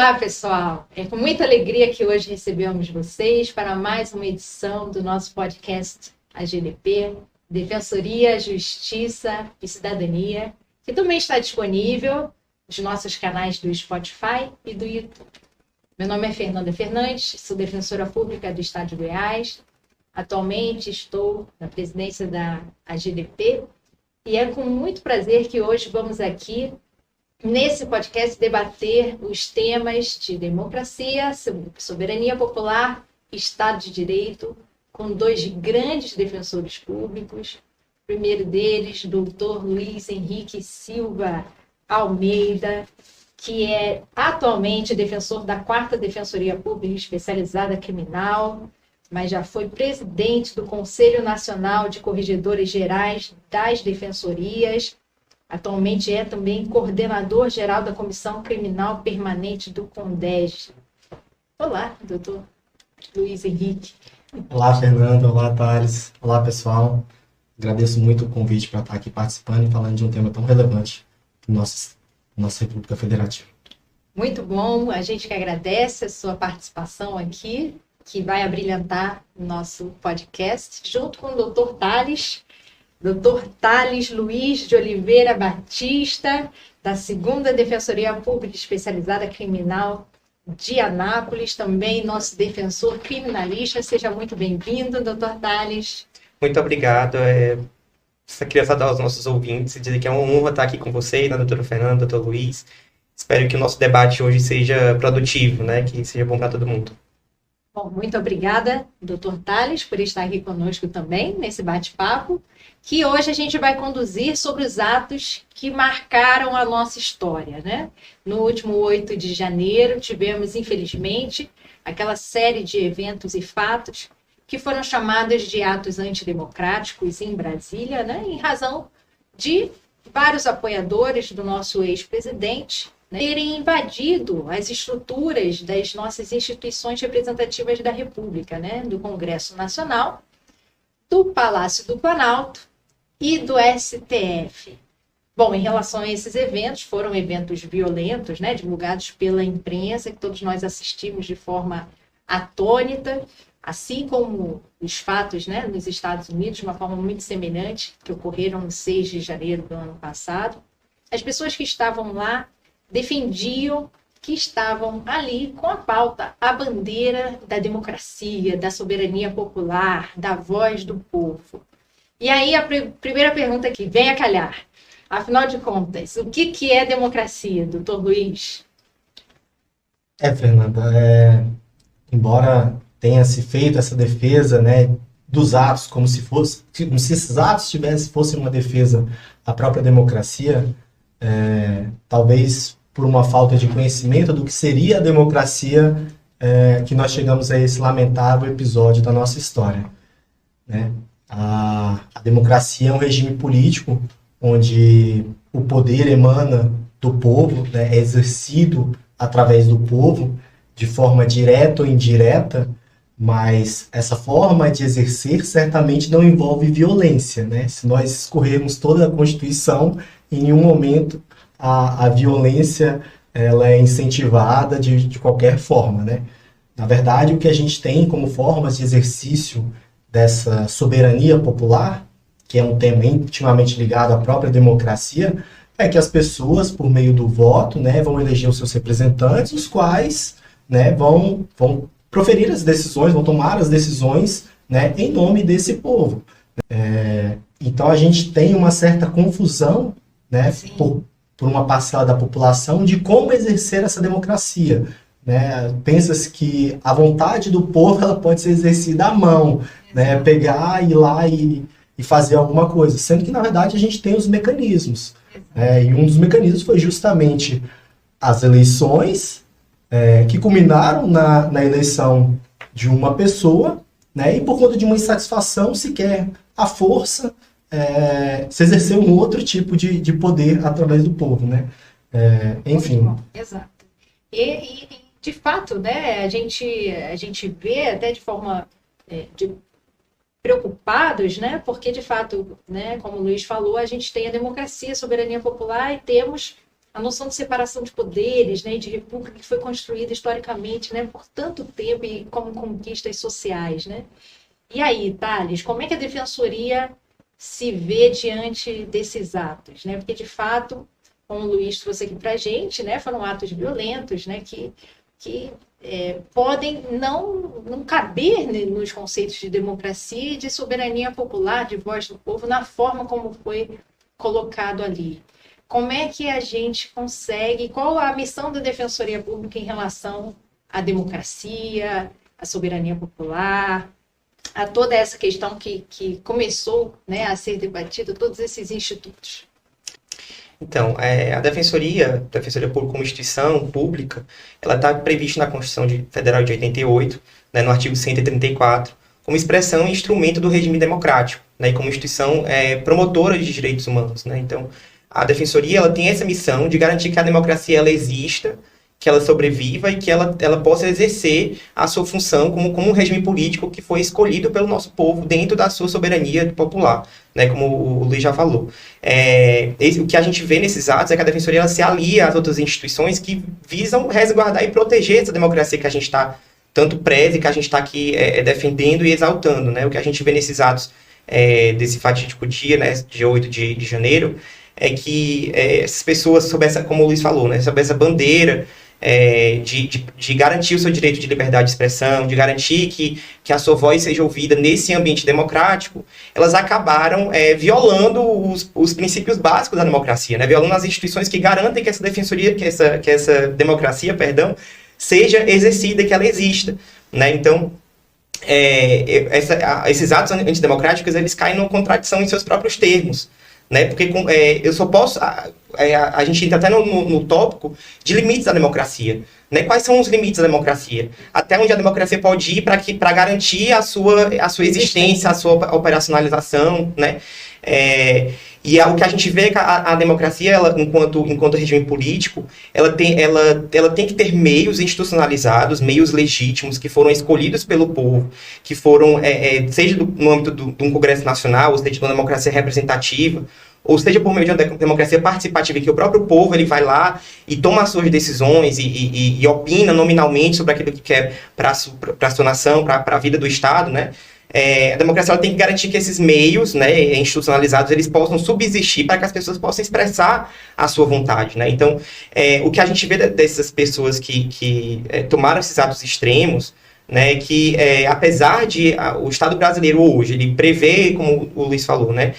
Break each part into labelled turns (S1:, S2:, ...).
S1: Olá, pessoal! É com muita alegria que hoje recebemos vocês para mais uma edição do nosso podcast AGDP, Defensoria, Justiça e Cidadania, que também está disponível nos nossos canais do Spotify e do YouTube. Meu nome é Fernanda Fernandes, sou defensora pública do Estado de Goiás. Atualmente estou na presidência da AGDP e é com muito prazer que hoje vamos aqui nesse podcast debater os temas de democracia, soberania popular, Estado de Direito, com dois grandes defensores públicos. O primeiro deles, doutor Luiz Henrique Silva Almeida, que é atualmente defensor da 4ª Defensoria Pública Especializada Criminal, mas já foi presidente do Conselho Nacional de Corregedores Gerais das Defensorias. Atualmente é também coordenador geral da Comissão Criminal Permanente do CONDEG. Olá, doutor Luiz Henrique.
S2: Olá, Fernanda. Olá, Thales. Olá, pessoal. Agradeço muito o convite para estar aqui participando e falando de um tema tão relevante para nossa República Federativa.
S1: Muito bom. A gente que agradece a sua participação aqui, que vai abrilhantar o nosso podcast, junto com o doutor Thales. Dr. Thales Luiz de Oliveira Batista, da 2ª Defensoria Pública Especializada Criminal de Anápolis, também nosso defensor criminalista. Seja muito bem-vindo, Dr. Thales.
S3: Muito obrigado. Só queria saudar aos nossos ouvintes e dizer que é uma honra estar aqui com vocês, a doutora Fernanda, doutor Luiz. Espero que o nosso debate hoje seja produtivo, né? Que seja bom para todo mundo.
S1: Bom, muito obrigada, Dr. Thales, por estar aqui conosco também nesse bate-papo, que hoje a gente vai conduzir sobre os atos que marcaram a nossa história, né? No último 8 de janeiro, tivemos, infelizmente, aquela série de eventos e fatos que foram chamados de atos antidemocráticos em Brasília, né? Em razão de vários apoiadores do nosso ex-presidente, né, terem invadido as estruturas das nossas instituições representativas da República, né, do Congresso Nacional, do Palácio do Planalto e do STF. Bom, em relação a esses eventos, foram eventos violentos, né, divulgados pela imprensa, que todos nós assistimos de forma atônita, assim como os fatos, né, nos Estados Unidos, de uma forma muito semelhante, que ocorreram no 6 de janeiro do ano passado. As pessoas que estavam lá defendiam que estavam ali com a pauta, a bandeira da democracia, da soberania popular, da voz do povo. E aí a primeira pergunta que vem a calhar, afinal de contas, o que é democracia, doutor Luiz?
S2: Fernanda, embora tenha se feito essa defesa, né, dos atos, como se esses atos fossem uma defesa à própria democracia, talvez por uma falta de conhecimento do que seria a democracia, que nós chegamos a esse lamentável episódio da nossa história, né? A democracia é um regime político onde o poder emana do povo, né, é exercido através do povo, de forma direta ou indireta, mas essa forma de exercer certamente não envolve violência, né? Se nós escorrermos toda a Constituição, em nenhum momento a violência ela é incentivada de qualquer forma, né? Na verdade, o que a gente tem como formas de exercício dessa soberania popular, que é um tema intimamente ligado à própria democracia, é que as pessoas, por meio do voto, né, vão eleger os seus representantes, os quais, né, vão proferir as decisões, vão tomar as decisões, né, em nome desse povo. Então, a gente tem uma certa confusão, né, por uma parcela da população de como exercer essa democracia, né? Pensa-se que a vontade do povo ela pode ser exercida à mão, né? Pegar, ir lá e fazer alguma coisa, sendo que, na verdade, a gente tem os mecanismos. E um dos mecanismos foi justamente as eleições, que culminaram na eleição de uma pessoa, né? E por conta de uma insatisfação sequer à força, se exercer um outro tipo de poder através do povo, né? Enfim.
S1: Exato. E, de fato, né, a gente vê até de forma preocupados, né, porque, de fato, né, como o Luiz falou, a gente tem a democracia, a soberania popular e temos a noção de separação de poderes, né, de república que foi construída historicamente, né, por tanto tempo e como conquistas sociais, né? E aí, Thales, como é que a Defensoria se vê diante desses atos, né? Porque, de fato, como o Luiz trouxe aqui para a gente, né, foram atos violentos, né, que podem não caber, né, nos conceitos de democracia e de soberania popular, de voz do povo, na forma como foi colocado ali. Como é que a gente consegue, qual a missão da Defensoria Pública em relação à democracia, à soberania popular, a toda essa questão que começou, né, a ser debatida, todos esses institutos?
S3: Então, a Defensoria Pública como instituição pública, ela está prevista na Constituição Federal de 88, né, no artigo 134, como expressão e instrumento do regime democrático, né, e como instituição promotora de direitos humanos, né. Então, a Defensoria ela tem essa missão de garantir que a democracia ela exista, que ela sobreviva e que ela possa exercer a sua função como um regime político que foi escolhido pelo nosso povo dentro da sua soberania popular, né, como o Luiz já falou. O que a gente vê nesses atos é que a Defensoria ela se alia às outras instituições que visam resguardar e proteger essa democracia que a gente está tanto preza e que a gente está aqui defendendo e exaltando, né? O que a gente vê nesses atos desse fatídico dia, né, de 8 de janeiro, é que essas pessoas, sob essa, como o Luiz falou, né, sob essa bandeira de garantir o seu direito de liberdade de expressão, de garantir que a sua voz seja ouvida nesse ambiente democrático, elas acabaram violando os princípios básicos da democracia, né? Violando as instituições que garantem que essa defensoria, que essa democracia, seja exercida, que ela exista, né? Então, esses atos antidemocráticos, eles caem numa contradição em seus próprios termos, né? Porque eu só posso... a gente entra até no tópico de limites da democracia, né? Quais são os limites da democracia? Até onde a democracia pode ir para garantir a sua existência, a sua operacionalização, né? E o que a gente vê é que a democracia, ela, enquanto regime político, ela tem que ter meios institucionalizados, meios legítimos, que foram escolhidos pelo povo, que foram, seja no âmbito de um Congresso Nacional, ou seja, de uma democracia representativa, ou seja, por meio de uma democracia participativa, em que o próprio povo ele vai lá e toma as suas decisões e opina nominalmente sobre aquilo que quer para a sua nação, para a vida do Estado, né? A democracia ela tem que garantir que esses meios, né, institucionalizados, eles possam subsistir para que as pessoas possam expressar a sua vontade, né? Então, o que a gente vê dessas pessoas que tomaram esses atos extremos, né, que apesar de o Estado brasileiro hoje, ele prevê, como o Luiz falou, né,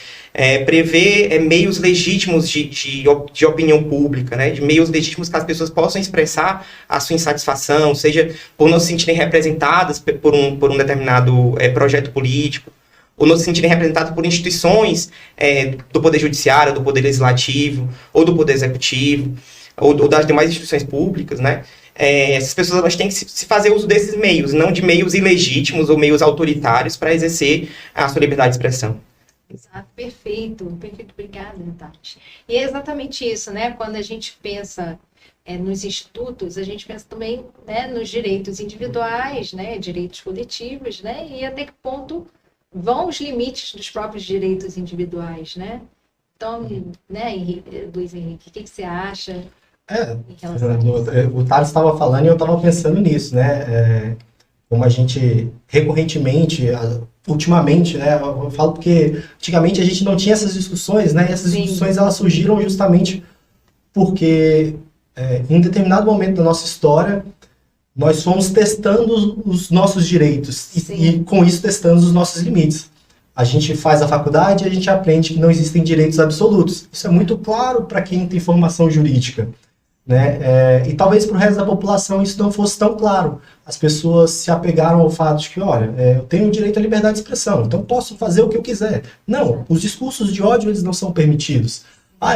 S3: prevê meios legítimos de opinião pública, né, de meios legítimos que as pessoas possam expressar a sua insatisfação, seja por não se sentirem representadas por um determinado projeto político, ou não se sentirem representadas por instituições do Poder Judiciário, do Poder Legislativo, ou do Poder Executivo, ou das demais instituições públicas, né. Essas pessoas elas têm que se fazer uso desses meios, não de meios ilegítimos ou meios autoritários para exercer a sua liberdade de expressão.
S1: Exato, perfeito, obrigada, Tati. E é exatamente isso, né? Quando a gente pensa nos institutos, a gente pensa também, né, nos direitos individuais, né, direitos coletivos, né, e até que ponto vão os limites dos próprios direitos individuais, né? Então, né, Luiz Henrique, o que você acha?
S2: O Thales estava falando e eu estava pensando nisso, né? Como a gente recorrentemente, ultimamente, né? Eu falo porque antigamente a gente não tinha essas discussões, né? E essas discussões elas surgiram justamente porque em um determinado momento da nossa história nós fomos testando os nossos direitos e com isso testando os nossos limites. A gente faz a faculdade e a gente aprende que não existem direitos absolutos. Isso é muito claro para quem tem formação jurídica, né? E talvez para o resto da população isso não fosse tão claro. As pessoas se apegaram ao fato de que, olha, eu tenho o direito à liberdade de expressão, então posso fazer o que eu quiser. Não, os discursos de ódio eles não são permitidos.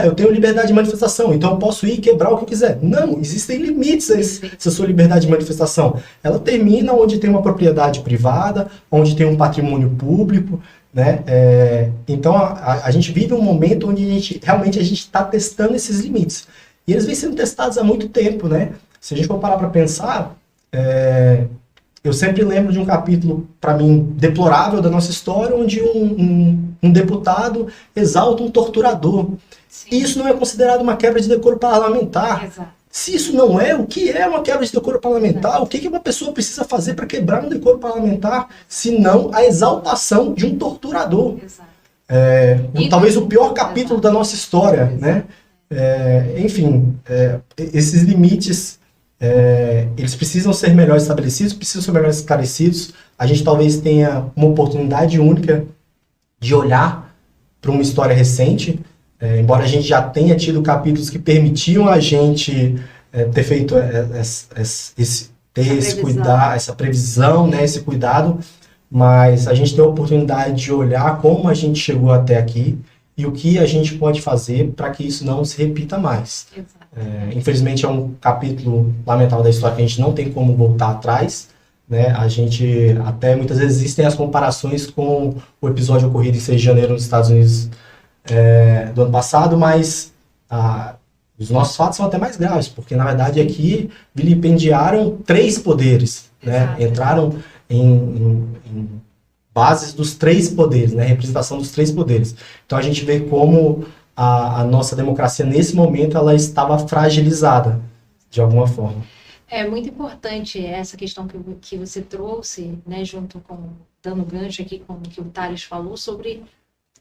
S2: Eu tenho liberdade de manifestação, então eu posso ir e quebrar o que eu quiser. Não, existem limites a essa sua liberdade de manifestação. Ela termina onde tem uma propriedade privada, onde tem um patrimônio público, né? Então a gente vive um momento onde realmente a gente está testando esses limites. E eles vêm sendo testados há muito tempo, né? Se a gente for parar para pensar, eu sempre lembro de um capítulo, para mim, deplorável da nossa história, onde um deputado exalta um torturador.
S1: Sim.
S2: Isso não é considerado uma quebra de decoro parlamentar.
S1: Exato.
S2: Se isso não é, o que é uma quebra de decoro parlamentar? O que uma pessoa precisa fazer para quebrar um decoro parlamentar, se não a exaltação de um torturador?
S1: Exato.
S2: Talvez o pior capítulo da nossa história, né? Enfim, esses limites, eles precisam ser melhor estabelecidos, precisam ser melhor esclarecidos. A gente talvez tenha uma oportunidade única de olhar para uma história recente, embora a gente já tenha tido capítulos que permitiam a gente ter feito essa previsão, né, esse cuidado, mas a gente tem a oportunidade de olhar como a gente chegou até aqui e o que a gente pode fazer para que isso não se repita mais. Infelizmente é um capítulo lamentável da história que a gente não tem como voltar atrás, né? A gente até muitas vezes existem as comparações com o episódio ocorrido em 6 de janeiro nos Estados Unidos do ano passado, mas os nossos fatos são até mais graves, porque na verdade aqui vilipendiaram 3 poderes, né? Entraram em bases dos 3 poderes, né? Representação dos 3 poderes. Então a gente vê como a nossa democracia nesse momento ela estava fragilizada de alguma forma.
S1: É muito importante essa questão que você trouxe, né, junto com, dando gancho aqui com o que o Thales falou, sobre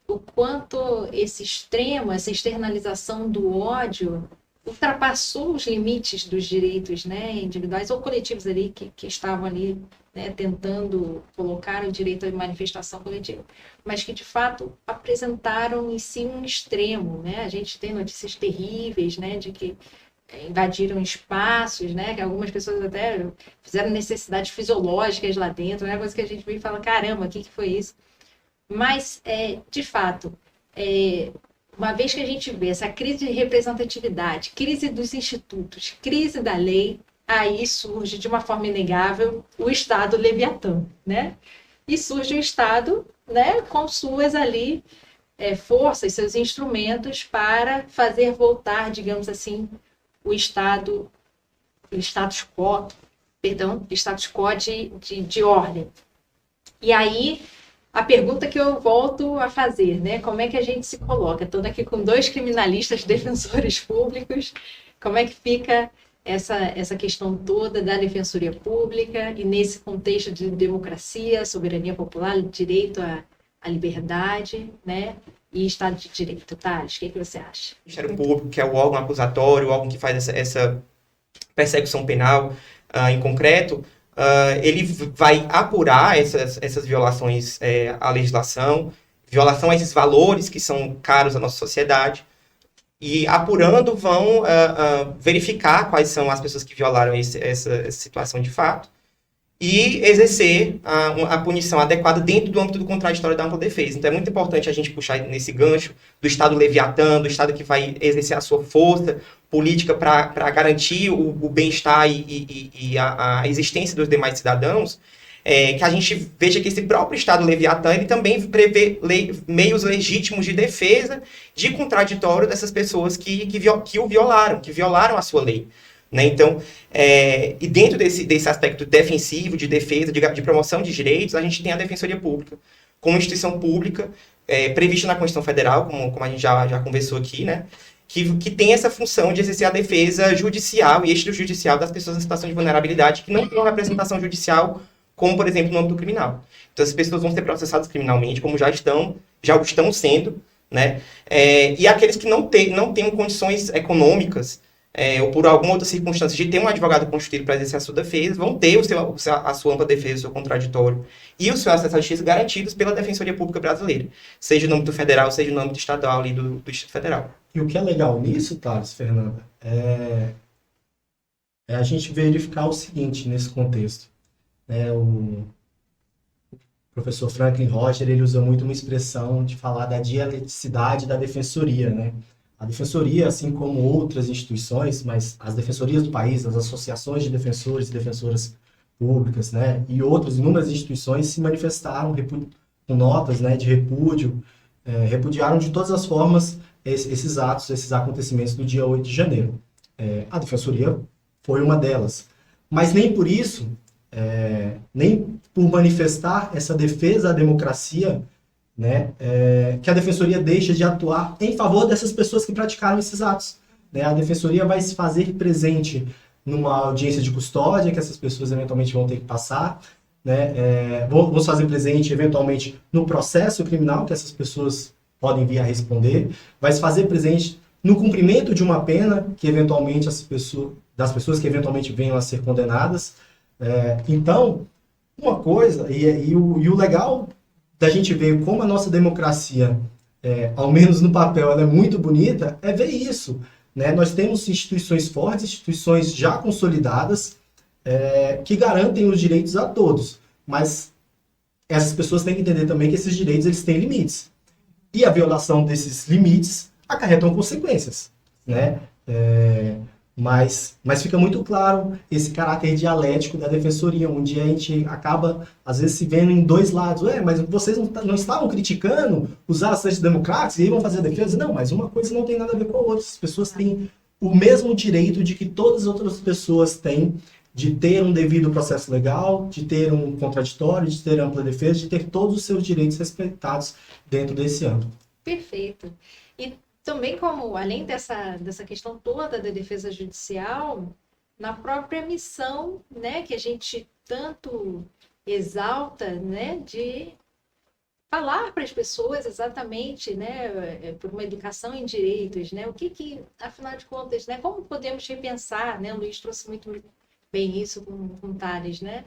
S1: o quanto esse extremo, essa externalização do ódio ultrapassou os limites dos direitos, né, individuais ou coletivos ali que estavam ali, né, tentando colocar o direito à manifestação coletiva, mas que de fato apresentaram em si um extremo, né? A gente tem notícias terríveis, né, de que invadiram espaços, né, que algumas pessoas até fizeram necessidades fisiológicas lá dentro, né, coisa que a gente vê e fala, caramba, o que foi isso? Mas, de fato, uma vez que a gente vê essa crise de representatividade, crise dos institutos, crise da lei, aí surge de uma forma inegável o Estado Leviatã, né? E surge o Estado, né, com suas ali forças, seus instrumentos para fazer voltar, digamos assim, o status quo de ordem. E aí, a pergunta que eu volto a fazer, né? Como é que a gente se coloca? Estou aqui com 2 criminalistas defensores públicos, como é que fica essa questão toda da defensoria pública e nesse contexto de democracia, soberania popular, direito à liberdade, né? E Estado de Direito. Thales, o que você acha?
S3: O Ministério Público, que é o órgão acusatório, o órgão que faz essa persecução penal em concreto, ele vai apurar essas violações à legislação, violação a esses valores que são caros à nossa sociedade, e apurando vão verificar quais são as pessoas que violaram essa situação de fato e exercer a punição adequada dentro do âmbito do contraditório da ampla defesa. Então é muito importante a gente puxar nesse gancho do Estado Leviatã, do Estado que vai exercer a sua força política para garantir o bem-estar e a existência dos demais cidadãos, que a gente veja que esse próprio Estado Leviatã ele também prevê meios legítimos de defesa de contraditório dessas pessoas que o violaram, que violaram a sua lei. Né? Então, e dentro desse aspecto defensivo, de defesa, de promoção de direitos, a gente tem a Defensoria Pública, como instituição pública, prevista na Constituição Federal, como a gente já conversou aqui, né? Que tem essa função de exercer a defesa judicial e extrajudicial das pessoas em situação de vulnerabilidade que não têm uma representação judicial, como, por exemplo, no âmbito criminal. Então, as pessoas vão ser processadas criminalmente, como já estão sendo, né? E aqueles que não têm condições econômicas ou por alguma outra circunstância de ter um advogado constituído para exercer a sua defesa, vão ter a sua ampla defesa, o seu contraditório e o seu acesso à justiça garantidos pela Defensoria Pública Brasileira, seja no âmbito federal, seja no âmbito estadual ali do Distrito Federal.
S2: E o que é legal nisso, Thales, Fernanda, é a gente verificar o seguinte nesse contexto. O professor Franklin Roger, ele usa muito uma expressão de falar da dialeticidade da defensoria, né? A defensoria, assim como outras instituições, mas as defensorias do país, as associações de defensores e defensoras públicas, né, e outras inúmeras instituições se manifestaram com notas, né, de repúdio, repudiaram de todas as formas esses atos, esses acontecimentos do dia 8 de janeiro. A defensoria foi uma delas. Mas nem por isso, nem por manifestar essa defesa à democracia, né, que a defensoria deixa de atuar em favor dessas pessoas que praticaram esses atos. Né? A defensoria vai se fazer presente numa audiência de custódia que essas pessoas eventualmente vão ter que passar, né? Vão se fazer presente eventualmente no processo criminal que essas pessoas podem vir a responder, vai se fazer presente no cumprimento de uma pena que eventualmente das pessoas que eventualmente venham a ser condenadas. Então, uma coisa, e o legal da gente ver como a nossa democracia, ao menos no papel, ela é muito bonita, é ver isso. Né? Nós temos instituições fortes, instituições já consolidadas, que garantem os direitos a todos. Mas essas pessoas têm que entender também que esses direitos eles têm limites. E a violação desses limites acarretam consequências. Né? Mas fica muito claro esse caráter dialético da defensoria, onde a gente acaba, às vezes, se vendo em dois lados. Mas vocês não estavam criticando os atos antidemocráticos e aí vão fazer a defesa? Não, mas uma coisa não tem nada a ver com a outra. As pessoas têm o mesmo direito de que todas as outras pessoas têm de ter um devido processo legal, de ter um contraditório, de ter ampla defesa, de ter todos os seus direitos respeitados dentro desse âmbito.
S1: Perfeito. E também como, além dessa questão toda da defesa judicial, na própria missão, né, que a gente tanto exalta, né, de falar para as pessoas exatamente, né, por uma educação em direitos, né, o que afinal de contas, né, como podemos repensar, né, o Luiz trouxe muito bem isso com Tales, né,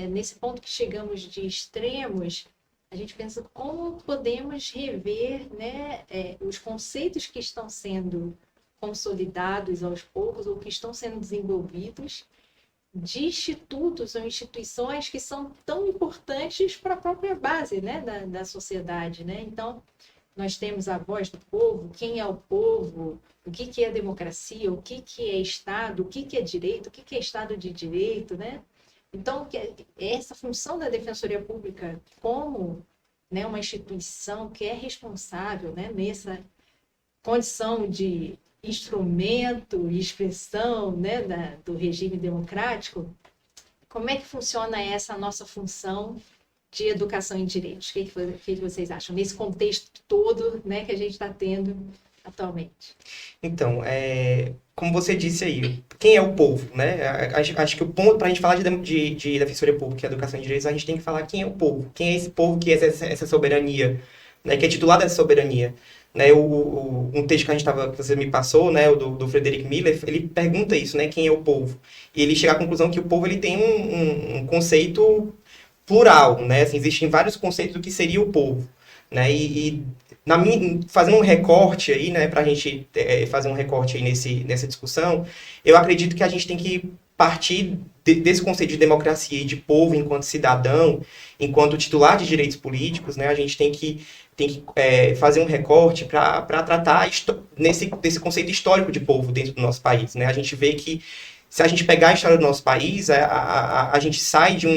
S1: nesse ponto que chegamos de extremos, a gente pensa como podemos rever, né, os conceitos que estão sendo consolidados aos poucos ou que estão sendo desenvolvidos de institutos ou instituições que são tão importantes para a própria base, né, da sociedade. Né? Então, nós temos a voz do povo, quem é o povo, o que é democracia, o que é Estado, o que é direito, o que é Estado de Direito, né? Então, essa função da Defensoria Pública como, né, uma instituição que é responsável, né, nessa condição de instrumento e expressão, né, do regime democrático, como é que funciona essa nossa função de educação em direitos? O que vocês acham nesse contexto todo, né, que a gente está tendo atualmente?
S3: Então, como você disse aí, quem é o povo, né? Acho que o ponto para a gente falar de defensoria pública e educação em direitos, a gente tem que falar quem é o povo, quem é esse povo que exerce essa soberania, né? Que é titular dessa soberania. Né? Um texto que você me passou, né? O do Frederick Miller, ele pergunta isso, né? Quem é o povo? E ele chega à conclusão que o povo ele tem um conceito plural, né? Assim, existem vários conceitos do que seria o povo, né? Fazendo um recorte aí, né, para a gente fazer um recorte aí nessa discussão, eu acredito que a gente tem que partir desse conceito de democracia e de povo enquanto cidadão, enquanto titular de direitos políticos, né, a gente tem que fazer um recorte para tratar desse conceito histórico de povo dentro do nosso país. Né? A gente vê que, se a gente pegar a história do nosso país, a gente sai de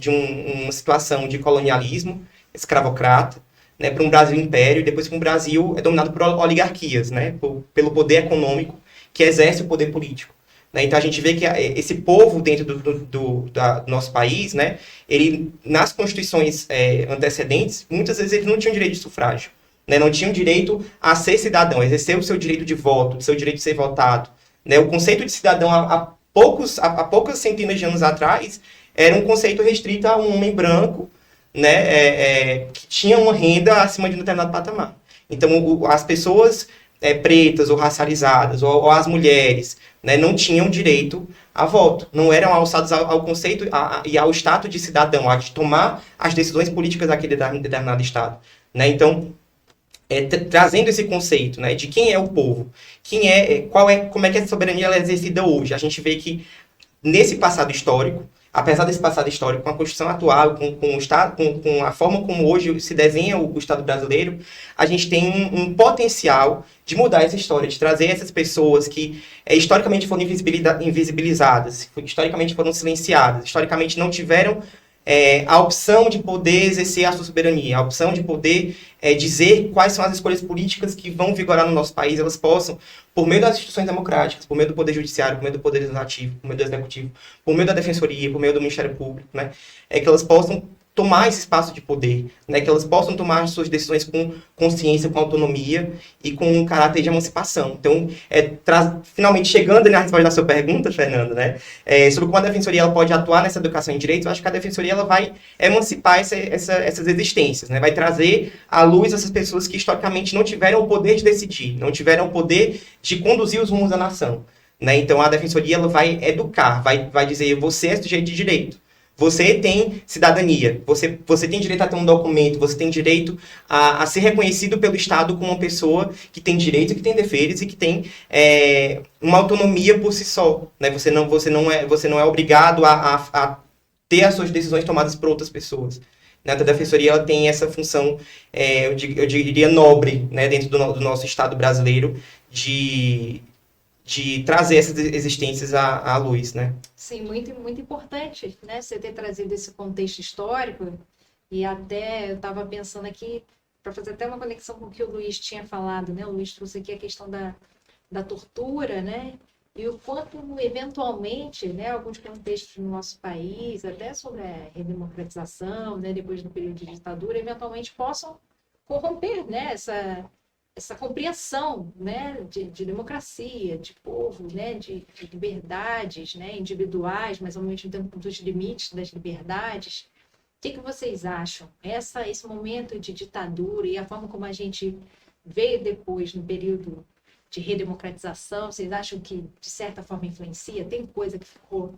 S3: uma situação de colonialismo escravocrata, né, para um Brasil império, e depois para um Brasil dominado por oligarquias, né, pelo poder econômico que exerce o poder político. Né? Então a gente vê que esse povo dentro do nosso país, né, ele, nas constituições antecedentes, muitas vezes eles não tinham direito de sufrágio, né, não tinham direito a ser cidadão, exercer o seu direito de voto, o seu direito de ser votado. Né? O conceito de cidadão, há poucas centenas de anos atrás, era um conceito restrito a um homem branco, né, que tinha uma renda acima de um determinado patamar. Então, as pessoas pretas ou racializadas, ou as mulheres, né, não tinham direito a voto, não eram alçados ao conceito e ao status de cidadão, a de tomar as decisões políticas daquele determinado estado. Né? Então, trazendo esse conceito, né, de quem é o povo, como é que essa soberania ela é exercida hoje. A gente vê que, nesse passado histórico, apesar desse passado histórico, com a Constituição atual, com a forma como hoje se desenha o Estado brasileiro, a gente tem um potencial de mudar essa história, de trazer essas pessoas que historicamente foram invisibilizadas, historicamente foram silenciadas, historicamente não tiveram a opção de poder exercer a sua soberania, a opção de poder dizer quais são as escolhas políticas que vão vigorar no nosso país, elas possam, por meio das instituições democráticas, por meio do Poder Judiciário, por meio do Poder Legislativo, por meio do Executivo, por meio da Defensoria, por meio do Ministério Público, né, que elas possam tomar esse espaço de poder, né? Que elas possam tomar suas decisões com consciência, com autonomia e com um caráter de emancipação. Então, finalmente chegando na resposta da sua pergunta, Fernanda, né? Sobre como a defensoria ela pode atuar nessa educação em direitos, eu acho que a defensoria ela vai emancipar essas existências, né? Vai trazer à luz essas pessoas que historicamente não tiveram o poder de decidir, não tiveram o poder de conduzir os rumos da nação, né? Então, a defensoria ela vai educar, vai dizer, você é sujeito de direito. Você tem cidadania, você tem direito a ter um documento, você tem direito a ser reconhecido pelo Estado como uma pessoa que tem direitos, que tem deveres e que tem uma autonomia por si só. Né? Você não é obrigado a ter as suas decisões tomadas por outras pessoas. Né? A defensoria ela tem essa função, eu diria, nobre, né? Dentro do nosso Estado brasileiro, de trazer essas existências à luz, né?
S1: Sim, muito, muito importante, né? Você ter trazido esse contexto histórico, e até eu estava pensando aqui, para fazer até uma conexão com o que o Luiz tinha falado, né? O Luiz trouxe aqui a questão da tortura, né? E o quanto, eventualmente, né, alguns contextos no nosso país, até sobre a redemocratização, né, depois do período de ditadura, eventualmente possam corromper, né, essa compreensão, né, de democracia, de povo, né, de liberdades, né, individuais, mas ao mesmo tempo dos limites das liberdades. O que vocês acham? Esse momento de ditadura e a forma como a gente veio depois no período de redemocratização, vocês acham que de certa forma influencia? Tem coisa que ficou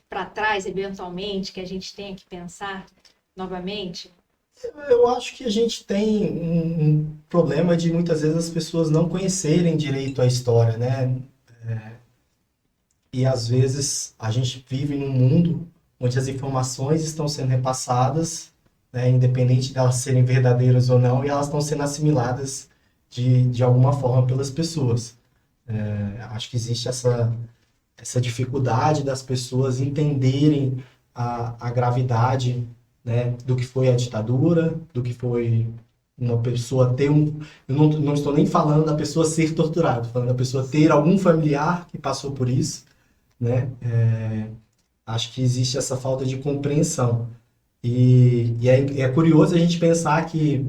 S1: para trás eventualmente que a gente tenha que pensar novamente?
S2: Eu acho que a gente tem um problema de muitas vezes as pessoas não conhecerem direito a história, né? E às vezes a gente vive num mundo onde as informações estão sendo repassadas, né, independente de elas serem verdadeiras ou não, e elas estão sendo assimiladas de alguma forma pelas pessoas. Acho que existe essa dificuldade das pessoas entenderem a gravidade, né, do que foi a ditadura, do que foi uma pessoa ter eu não estou nem falando da pessoa ser torturada, estou falando da pessoa ter algum familiar que passou por isso, né? Acho que existe essa falta de compreensão. E é curioso a gente pensar que,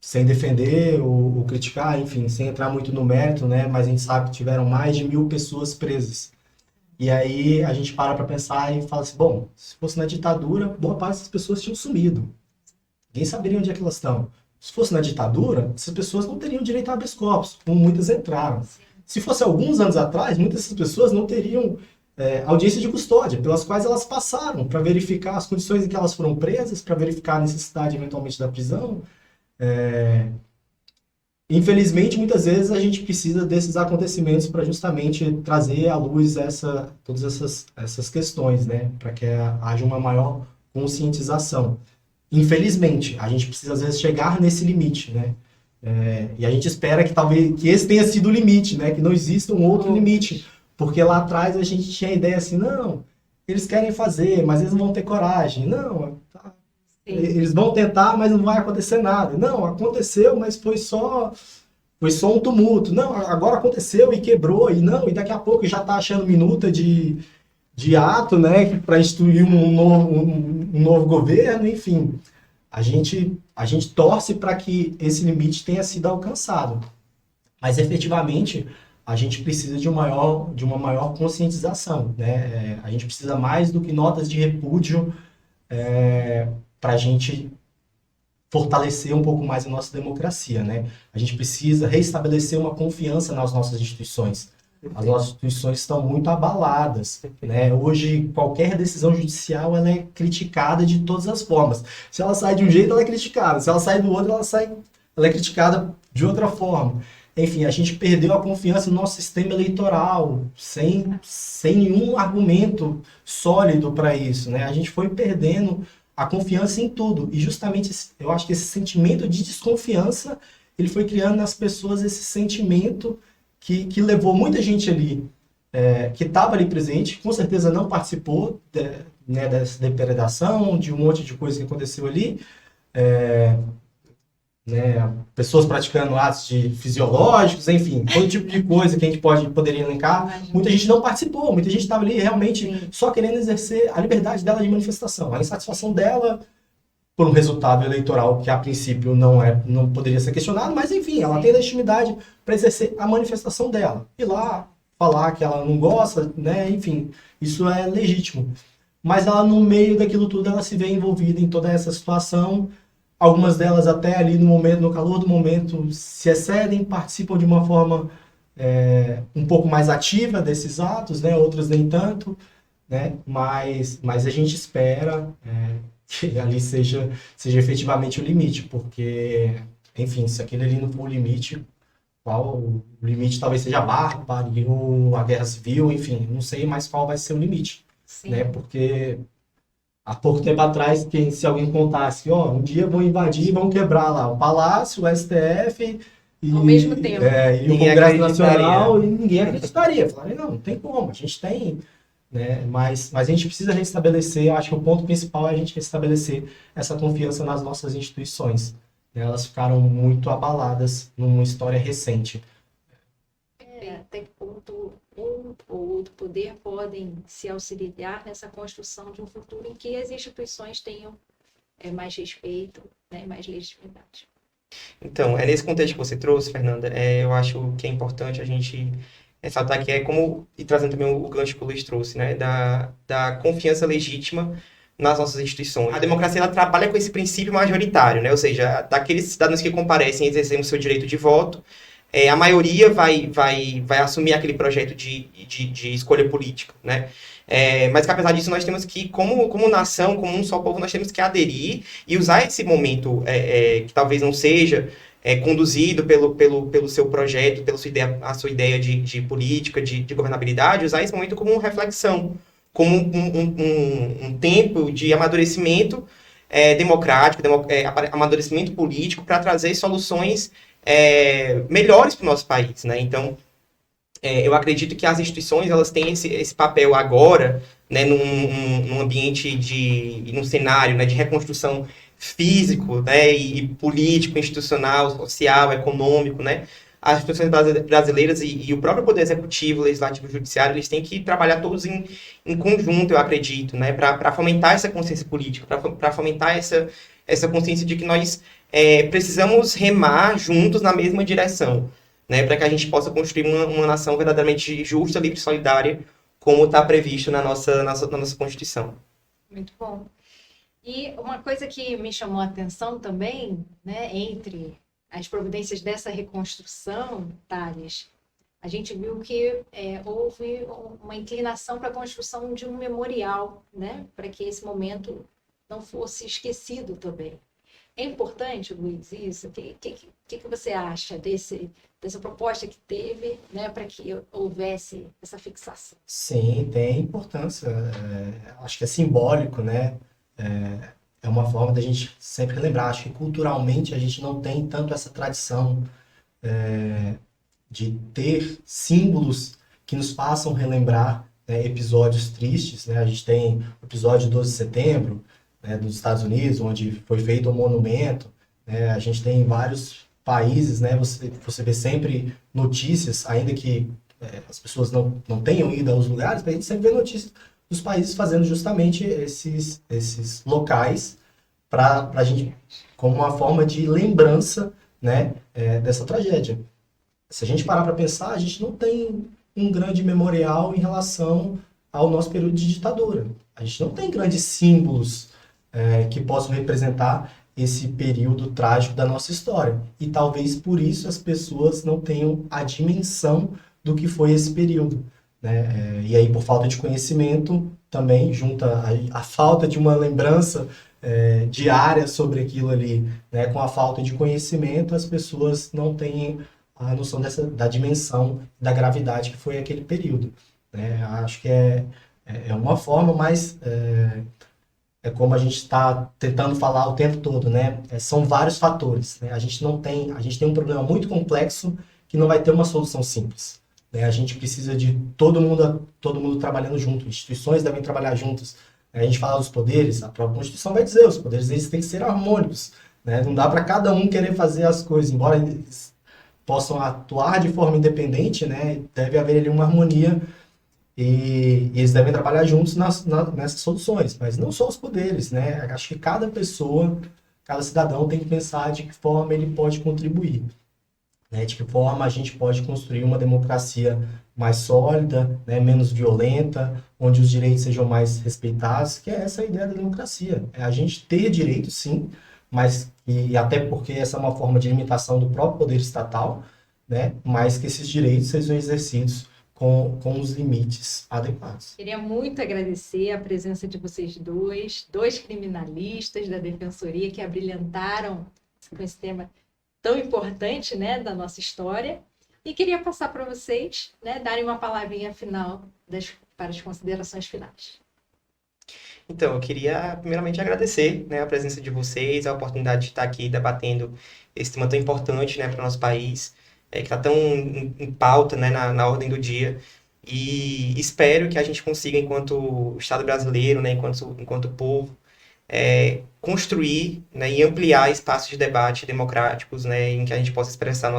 S2: sem defender ou criticar, enfim, sem entrar muito no mérito, né, mas a gente sabe que tiveram mais de 1.000 pessoas presas. E aí a gente para pensar e fala assim, bom, se fosse na ditadura, boa parte dessas pessoas tinham sumido. Ninguém saberia onde é que elas estão. Se fosse na ditadura, essas pessoas não teriam direito a habeas corpus, como muitas entraram. Se fosse alguns anos atrás, muitas dessas pessoas não teriam audiência de custódia, pelas quais elas passaram, para verificar as condições em que elas foram presas, para verificar a necessidade eventualmente da prisão. Infelizmente, muitas vezes a gente precisa desses acontecimentos para justamente trazer à luz todas essas questões, né? Para que haja uma maior conscientização. Infelizmente, a gente precisa às vezes chegar nesse limite, né? E a gente espera que talvez que esse tenha sido o limite, né? Que não exista um outro limite, porque lá atrás a gente tinha a ideia assim, não, eles querem fazer, mas eles não vão ter coragem, não. Eles vão tentar, mas não vai acontecer nada. Não, aconteceu, mas foi só um tumulto. Não, agora aconteceu e quebrou, e daqui a pouco já está achando minuta de ato, né, para instituir um novo governo, enfim. A gente torce para que esse limite tenha sido alcançado. Mas, efetivamente, a gente precisa de uma maior conscientização, né? A gente precisa mais do que notas de repúdio, para a gente fortalecer um pouco mais a nossa democracia, né? A gente precisa reestabelecer uma confiança nas nossas instituições. As nossas instituições estão muito abaladas, né? Hoje, qualquer decisão judicial ela é criticada de todas as formas. Se ela sai de um jeito, ela é criticada. Se ela sai do outro, ela é criticada de outra forma. Enfim, a gente perdeu a confiança no nosso sistema eleitoral, sem nenhum argumento sólido para isso, né? A gente foi perdendo a confiança em tudo. E justamente, eu acho que esse sentimento de desconfiança, ele foi criando nas pessoas esse sentimento que levou muita gente ali, que estava ali presente, com certeza não participou dessa depredação, de um monte de coisa que aconteceu ali, né, pessoas praticando atos fisiológicos, enfim, todo tipo de coisa que a gente poderia elencar. Muita gente não participou, muita gente estava ali realmente só querendo exercer a liberdade dela de manifestação, a insatisfação dela por um resultado eleitoral que a princípio não poderia ser questionado, mas enfim, ela tem legitimidade para exercer a manifestação dela. Ir lá falar que ela não gosta, né, enfim, isso é legítimo. Mas ela, no meio daquilo tudo, ela se vê envolvida em toda essa situação. Algumas delas até ali no calor do momento, se excedem, participam de uma forma um pouco mais ativa desses atos, né? Outras nem tanto, né? Mas a gente espera que ali seja efetivamente o limite, porque, enfim, se aquele ali não for o limite, o limite talvez seja a bárbara ou a guerra civil, enfim, não sei mais qual vai ser o limite, né? Porque há pouco tempo atrás, se alguém contasse, um dia vão invadir e vão quebrar lá o Palácio, o STF
S1: ao mesmo tempo.
S2: E o Congresso Nacional, e ninguém acreditaria. Falaria, não tem como, a gente tem, né? Mas a gente precisa restabelecer, eu acho que o ponto principal é a gente restabelecer essa confiança nas nossas instituições. Elas ficaram muito abaladas numa história recente.
S1: Até que ponto um ou outro poder podem se auxiliar nessa construção de um futuro em que as instituições tenham mais respeito, né, mais legitimidade.
S3: Então, é nesse contexto que você trouxe, Fernanda, eu acho que é importante a gente ressaltar que e trazendo também o gancho que o Luiz trouxe, né, da confiança legítima nas nossas instituições. A democracia, ela trabalha com esse princípio majoritário, né, ou seja, daqueles cidadãos que comparecem e exercem o seu direito de voto, a maioria vai assumir aquele projeto de escolha política, né? Mas que apesar disso nós temos que, como nação, como um só povo, nós temos que aderir e usar esse momento que talvez não seja conduzido pelo seu projeto, a sua ideia de política, de governabilidade, usar esse momento como uma reflexão, como um tempo de amadurecimento democrático, amadurecimento político para trazer soluções melhores para o nosso país, né? Então, eu acredito que as instituições elas têm esse papel agora, né, num ambiente num cenário, né, de reconstrução físico, né, e político, institucional, social, econômico, né? As instituições brasileiras e o próprio Poder Executivo, Legislativo e Judiciário, eles têm que trabalhar todos em conjunto, eu acredito, né, para fomentar essa consciência política, para fomentar essa consciência de que nós precisamos remar juntos na mesma direção, né, para que a gente possa construir uma nação verdadeiramente justa, livre e solidária, como está previsto na nossa Constituição.
S1: Muito bom. E uma coisa que me chamou a atenção também, né, entre as providências dessa reconstrução, Thales, a gente viu que houve uma inclinação para a construção de um memorial, né, para que esse momento não fosse esquecido também. É importante, Luiz, isso? O que você acha dessa proposta que teve, né, para que houvesse essa fixação?
S2: Sim, tem importância. Acho que é simbólico, né? É uma forma da gente sempre relembrar. Acho que culturalmente a gente não tem tanto essa tradição de ter símbolos que nos façam relembrar episódios tristes, né? A gente tem o episódio 12 de setembro, né, dos Estados Unidos, onde foi feito um monumento, né? A gente tem vários países, né? Você vê sempre notícias, ainda que as pessoas não tenham ido aos lugares, mas a gente sempre vê notícias dos países fazendo justamente esses locais para a gente, como uma forma de lembrança, né, dessa tragédia. Se a gente parar para pensar, a gente não tem um grande memorial em relação ao nosso período de ditadura. A gente não tem grandes símbolos que possam representar esse período trágico da nossa história. E talvez por isso as pessoas não tenham a dimensão do que foi esse período, né? E aí, por falta de conhecimento, também junta a falta de uma lembrança diária sobre aquilo ali, né? Com a falta de conhecimento, as pessoas não têm a noção da dimensão, da gravidade que foi aquele período, né? Acho que é uma forma, mas é como a gente está tentando falar o tempo todo, né? São vários fatores, né? A gente tem um problema muito complexo que não vai ter uma solução simples, né? A gente precisa de todo mundo trabalhando junto, instituições devem trabalhar juntas. A gente fala dos poderes, a própria Constituição vai dizer, os poderes eles têm que ser harmônicos, né? Não dá para cada um querer fazer as coisas, embora eles possam atuar de forma independente, né? Deve haver ali uma harmonia e eles devem trabalhar juntos nessas soluções, mas não só os poderes, né? Acho que cada pessoa, cada cidadão tem que pensar de que forma ele pode contribuir, né? De que forma a gente pode construir uma democracia mais sólida, né? Menos violenta, onde os direitos sejam mais respeitados, que é essa a ideia da democracia. É a gente ter direitos, sim, mas e até porque essa é uma forma de limitação do próprio poder estatal, né? Mas que esses direitos sejam exercidos com os limites adequados.
S1: Queria muito agradecer a presença de vocês dois criminalistas da Defensoria que abrilhantaram com esse tema tão importante, né, da nossa história. E queria passar para vocês, né, darem uma palavrinha final para as considerações finais.
S3: Então, eu queria primeiramente agradecer, né, a presença de vocês, a oportunidade de estar aqui debatendo esse tema tão importante, né, para o nosso país, que está tão em pauta, né, na ordem do dia. E espero que a gente consiga, enquanto Estado brasileiro, né, enquanto povo, construir, né, e ampliar espaços de debate democráticos, né, em que a gente possa expressar o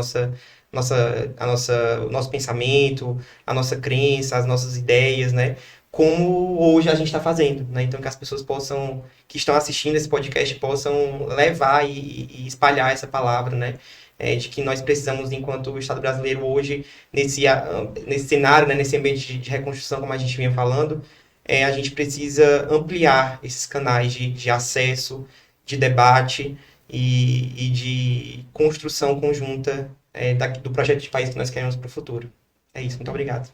S3: nosso pensamento, a nossa crença, as nossas ideias, né, como hoje a gente está fazendo, né, então que as pessoas que estão assistindo esse podcast possam levar e espalhar essa palavra, né, de que nós precisamos, enquanto Estado brasileiro hoje, nesse cenário, né, nesse ambiente de reconstrução, como a gente vinha falando, a gente precisa ampliar esses canais de acesso, de debate e de construção conjunta do projeto de país que nós queremos para o futuro. É isso, muito obrigado.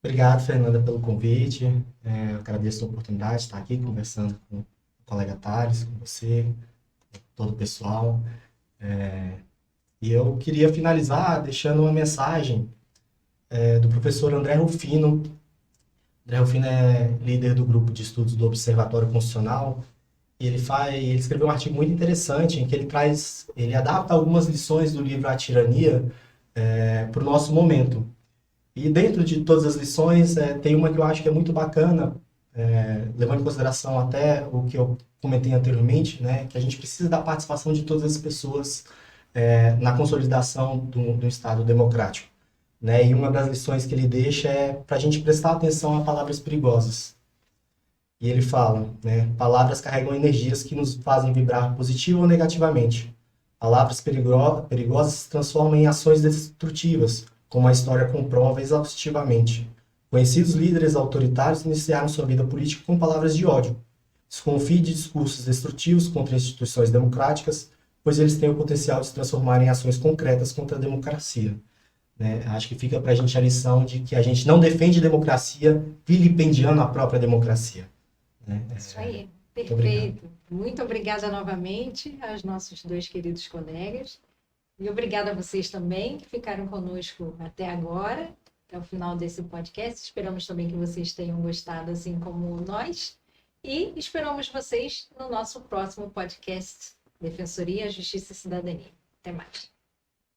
S2: Obrigado, Fernanda, pelo convite. Eu agradeço a oportunidade de estar aqui conversando com o colega Thales, com você, com todo o pessoal. E eu queria finalizar deixando uma mensagem do professor André Rufino. André Rufino é líder do grupo de estudos do Observatório Constitucional. E ele escreveu um artigo muito interessante em que ele adapta algumas lições do livro A Tirania para o nosso momento. E dentro de todas as lições, tem uma que eu acho que é muito bacana, levando em consideração até o que eu comentei anteriormente, né, que a gente precisa da participação de todas as pessoas na consolidação do Estado democrático. Né? E uma das lições que ele deixa é para a gente prestar atenção a palavras perigosas. E ele fala, né, palavras carregam energias que nos fazem vibrar positivo ou negativamente. Palavras perigosas se transformam em ações destrutivas, como a história comprova exaustivamente. Conhecidos líderes autoritários iniciaram sua vida política com palavras de ódio. Desconfie de discursos destrutivos contra instituições democráticas, pois eles têm o potencial de se transformar em ações concretas contra a democracia. Né? Acho que fica para a gente a lição de que a gente não defende democracia vilipendiando a própria democracia. Né?
S1: Isso aí, perfeito. Muito obrigada novamente aos nossos dois queridos colegas. E obrigada a vocês também que ficaram conosco até agora, até o final desse podcast. Esperamos também que vocês tenham gostado, assim como nós. E esperamos vocês no nosso próximo podcast Defensoria, Justiça e Cidadania. Até mais.